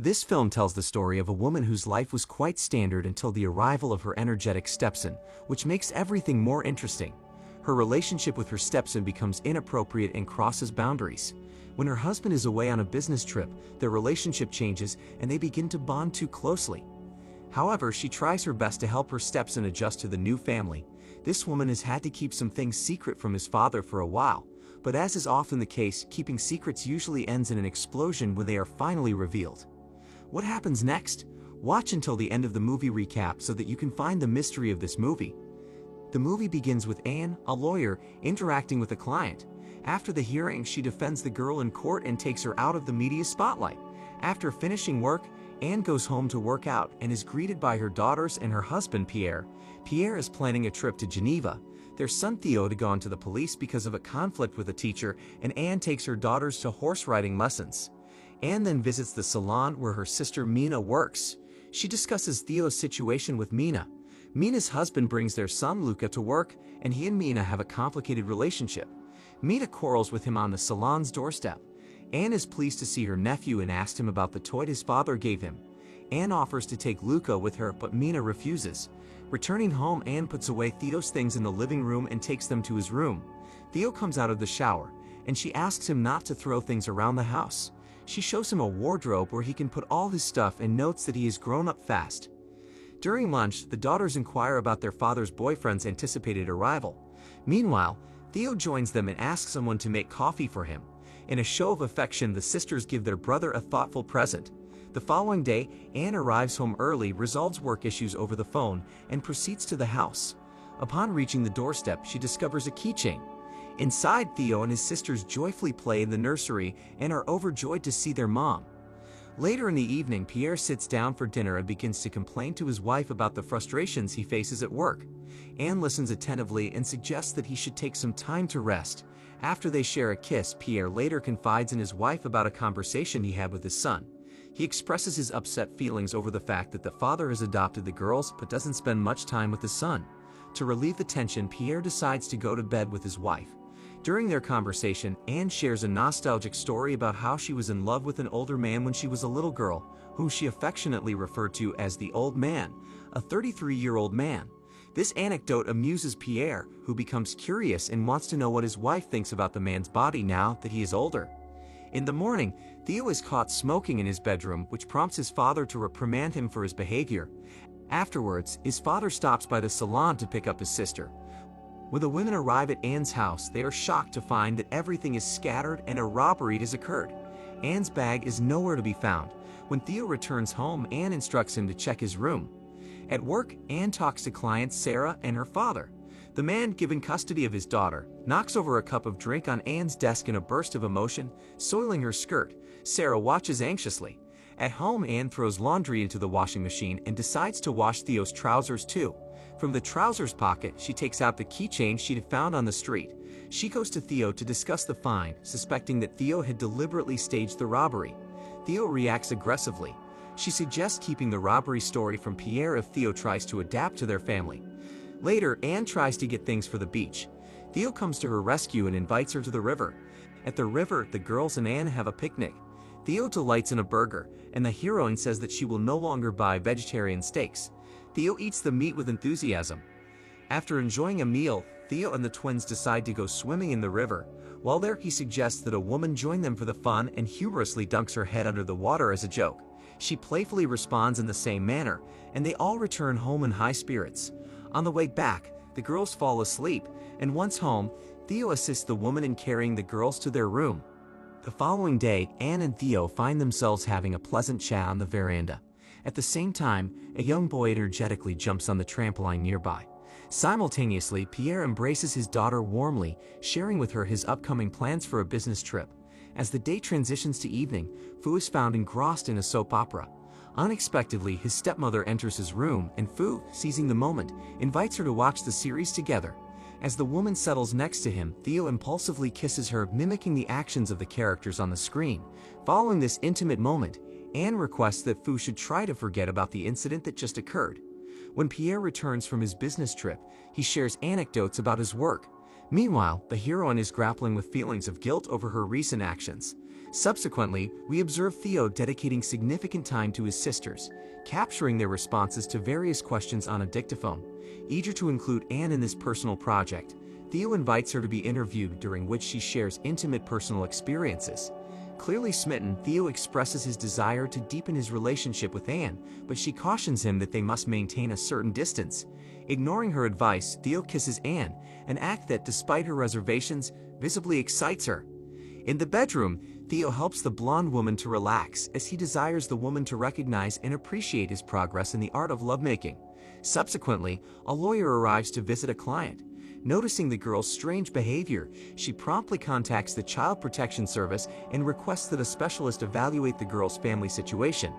This film tells the story of a woman whose life was quite standard until the arrival of her energetic stepson, which makes everything more interesting. Her relationship with her stepson becomes inappropriate and crosses boundaries. When her husband is away on a business trip, their relationship changes and they begin to bond too closely. However, she tries her best to help her stepson adjust to the new family. This woman has had to keep some things secret from his father for a while, but as is often the case, keeping secrets usually ends in an explosion when they are finally revealed. What happens next? Watch until the end of the movie recap so that you can find the mystery of this movie. The movie begins with Anne, a lawyer, interacting with a client. After the hearing, she defends the girl in court and takes her out of the media spotlight. After finishing work, Anne goes home to work out and is greeted by her daughters and her husband Pierre. Pierre is planning a trip to Geneva, their son Theo to go into the police because of a conflict with a teacher, and Anne takes her daughters to horse riding lessons. Anne then visits the salon where her sister Mina works. She discusses Theo's situation with Mina. Mina's husband brings their son Luca to work, and he and Mina have a complicated relationship. Mina quarrels with him on the salon's doorstep. Anne is pleased to see her nephew and asks him about the toy his father gave him. Anne offers to take Luca with her, but Mina refuses. Returning home, Anne puts away Theo's things in the living room and takes them to his room. Theo comes out of the shower, and she asks him not to throw things around the house. She shows him a wardrobe where he can put all his stuff and notes that he has grown up fast. During lunch, the daughters inquire about their father's boyfriend's anticipated arrival. Meanwhile, Theo joins them and asks someone to make coffee for him. In a show of affection, the sisters give their brother a thoughtful present. The following day, Anne arrives home early, resolves work issues over the phone, and proceeds to the house. Upon reaching the doorstep, she discovers a keychain. Inside, Theo and his sisters joyfully play in the nursery and are overjoyed to see their mom. Later in the evening, Pierre sits down for dinner and begins to complain to his wife about the frustrations he faces at work. Anne listens attentively and suggests that he should take some time to rest. After they share a kiss, Pierre later confides in his wife about a conversation he had with his son. He expresses his upset feelings over the fact that the father has adopted the girls but doesn't spend much time with his son. To relieve the tension, Pierre decides to go to bed with his wife. During their conversation, Anne shares a nostalgic story about how she was in love with an older man when she was a little girl, whom she affectionately referred to as the old man, a 33-year-old man. This anecdote amuses Pierre, who becomes curious and wants to know what his wife thinks about the man's body now that he is older. In the morning, Theo is caught smoking in his bedroom, which prompts his father to reprimand him for his behavior. Afterwards, his father stops by the salon to pick up his sister. When the women arrive at Anne's house, they are shocked to find that everything is scattered and a robbery has occurred. Anne's bag is nowhere to be found. When Theo returns home, Anne instructs him to check his room. At work, Anne talks to clients Sarah and her father. The man, given custody of his daughter, knocks over a cup of drink on Anne's desk in a burst of emotion, soiling her skirt. Sarah watches anxiously. At home, Anne throws laundry into the washing machine and decides to wash Theo's trousers too. From the trousers pocket, she takes out the keychain she had found on the street. She goes to Theo to discuss the find, suspecting that Theo had deliberately staged the robbery. Theo reacts aggressively. She suggests keeping the robbery story from Pierre if Theo tries to adapt to their family. Later, Anne tries to get things for the beach. Theo comes to her rescue and invites her to the river. At the river, the girls and Anne have a picnic. Theo delights in a burger, and the heroine says that she will no longer buy vegetarian steaks. Theo eats the meat with enthusiasm. After enjoying a meal, Theo and the twins decide to go swimming in the river. While there, he suggests that a woman join them for the fun and humorously dunks her head under the water as a joke. She playfully responds in the same manner, and they all return home in high spirits. On the way back, the girls fall asleep, and once home, Theo assists the woman in carrying the girls to their room. The following day, Anne and Theo find themselves having a pleasant chat on the veranda. At the same time, a young boy energetically jumps on the trampoline nearby. Simultaneously, Pierre embraces his daughter warmly, sharing with her his upcoming plans for a business trip. As the day transitions to evening, Fu is found engrossed in a soap opera. Unexpectedly, his stepmother enters his room, and Fu, seizing the moment, invites her to watch the series together. As the woman settles next to him, Theo impulsively kisses her, mimicking the actions of the characters on the screen. Following this intimate moment, Anne requests that Fu should try to forget about the incident that just occurred. When Pierre returns from his business trip, he shares anecdotes about his work. Meanwhile, the heroine is grappling with feelings of guilt over her recent actions. Subsequently, we observe Theo dedicating significant time to his sisters, capturing their responses to various questions on a dictaphone. Eager to include Anne in this personal project, Theo invites her to be interviewed, during which she shares intimate personal experiences. Clearly smitten, Theo expresses his desire to deepen his relationship with Anne, but she cautions him that they must maintain a certain distance. Ignoring her advice, Theo kisses Anne, an act that, despite her reservations, visibly excites her. In the bedroom, Theo helps the blonde woman to relax, as he desires the woman to recognize and appreciate his progress in the art of lovemaking. Subsequently, a lawyer arrives to visit a client. Noticing the girl's strange behavior, she promptly contacts the Child Protection Service and requests that a specialist evaluate the girl's family situation.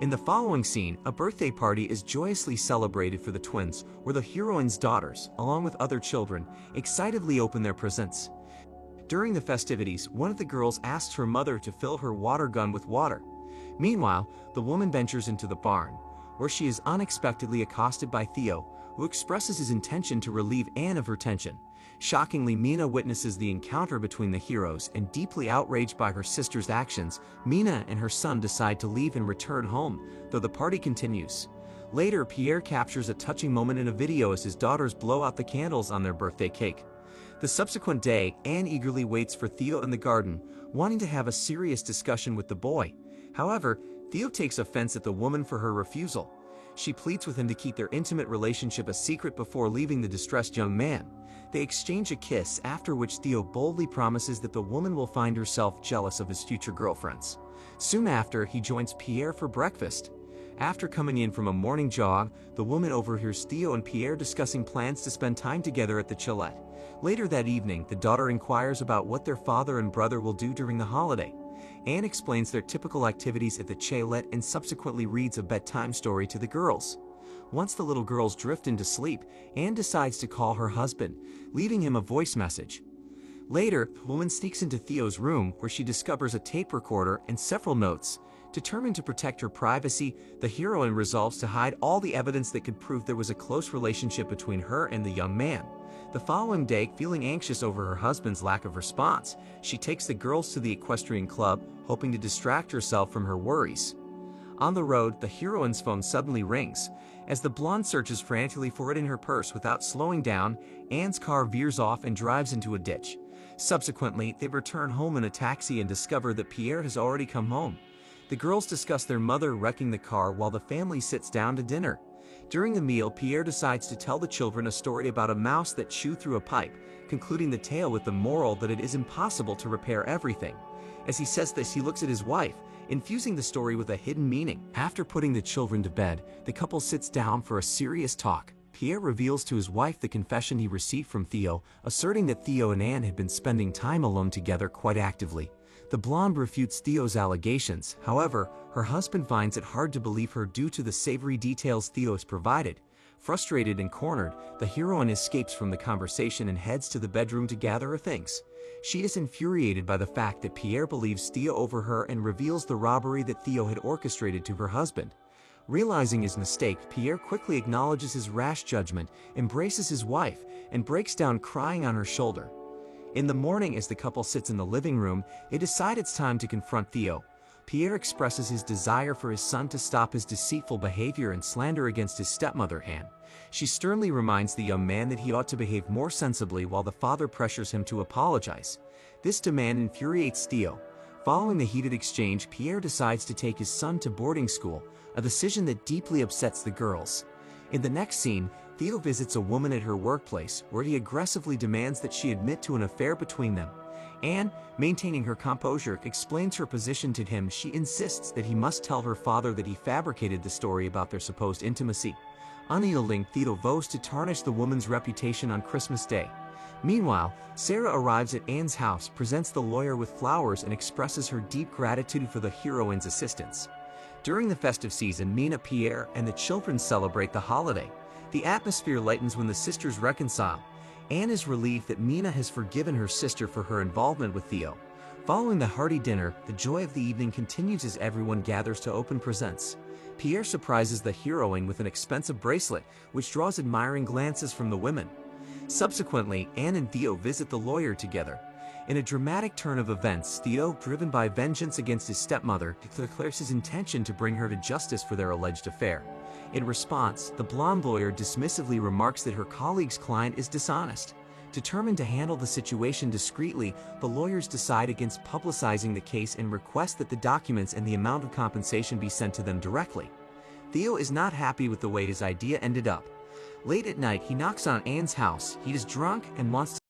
In the following scene, a birthday party is joyously celebrated for the twins, where the heroine's daughters, along with other children, excitedly open their presents. During the festivities, one of the girls asks her mother to fill her water gun with water. Meanwhile, the woman ventures into the barn, where she is unexpectedly accosted by Theo, who expresses his intention to relieve Anne of her tension. Shockingly, Mina witnesses the encounter between the heroes, and deeply outraged by her sister's actions, Mina and her son decide to leave and return home, though the party continues. Later, Pierre captures a touching moment in a video as his daughters blow out the candles on their birthday cake. The subsequent day, Anne eagerly waits for Theo in the garden, wanting to have a serious discussion with the boy. However, Theo takes offense at the woman for her refusal. She pleads with him to keep their intimate relationship a secret before leaving the distressed young man. They exchange a kiss, after which Theo boldly promises that the woman will find herself jealous of his future girlfriends. Soon after, he joins Pierre for breakfast. After coming in from a morning jog, the woman overhears Theo and Pierre discussing plans to spend time together at the chalet. Later that evening, the daughter inquires about what their father and brother will do during the holiday. Anne explains their typical activities at the chalet and subsequently reads a bedtime story to the girls. Once the little girls drift into sleep, Anne decides to call her husband, leaving him a voice message. Later, the woman sneaks into Theo's room, where she discovers a tape recorder and several notes. Determined to protect her privacy, the heroine resolves to hide all the evidence that could prove there was a close relationship between her and the young man. The following day, feeling anxious over her husband's lack of response, she takes the girls to the equestrian club, hoping to distract herself from her worries. On the road, the heroine's phone suddenly rings. As the blonde searches frantically for it in her purse without slowing down, Anne's car veers off and drives into a ditch. Subsequently, they return home in a taxi and discover that Pierre has already come home. The girls discuss their mother wrecking the car while the family sits down to dinner. During the meal, Pierre decides to tell the children a story about a mouse that chewed through a pipe, concluding the tale with the moral that it is impossible to repair everything. As he says this, he looks at his wife, infusing the story with a hidden meaning. After putting the children to bed, the couple sits down for a serious talk. Pierre reveals to his wife the confession he received from Theo, asserting that Theo and Anne had been spending time alone together quite actively. The blonde refutes Theo's allegations. However, her husband finds it hard to believe her due to the savory details Theo has provided. Frustrated and cornered, the heroine escapes from the conversation and heads to the bedroom to gather her things. She is infuriated by the fact that Pierre believes Theo over her and reveals the robbery that Theo had orchestrated to her husband. Realizing his mistake, Pierre quickly acknowledges his rash judgment, embraces his wife, and breaks down crying on her shoulder. In the morning, as the couple sits in the living room, they decide it's time to confront Theo. Pierre expresses his desire for his son to stop his deceitful behavior and slander against his stepmother, Anne. She sternly reminds the young man that he ought to behave more sensibly, while the father pressures him to apologize. This demand infuriates Theo. Following the heated exchange, Pierre decides to take his son to boarding school, a decision that deeply upsets the girls. In the next scene, Theo visits a woman at her workplace, where he aggressively demands that she admit to an affair between them. Anne, maintaining her composure, explains her position to him. She insists that he must tell her father that he fabricated the story about their supposed intimacy. Unyielding, Theo vows to tarnish the woman's reputation on Christmas Day. Meanwhile, Sarah arrives at Anne's house, presents the lawyer with flowers, and expresses her deep gratitude for the heroine's assistance. During the festive season, Mina, Pierre, and the children celebrate the holiday. The atmosphere lightens when the sisters reconcile. Anne is relieved that Mina has forgiven her sister for her involvement with Theo. Following the hearty dinner, the joy of the evening continues as everyone gathers to open presents. Pierre surprises the heroine with an expensive bracelet, which draws admiring glances from the women. Subsequently, Anne and Theo visit the lawyer together. In a dramatic turn of events, Theo, driven by vengeance against his stepmother, declares his intention to bring her to justice for their alleged affair. In response, the blonde lawyer dismissively remarks that her colleague's client is dishonest. Determined to handle the situation discreetly, the lawyers decide against publicizing the case and request that the documents and the amount of compensation be sent to them directly. Theo is not happy with the way his idea ended up. Late at night, he knocks on Anne's house. He is drunk and wants to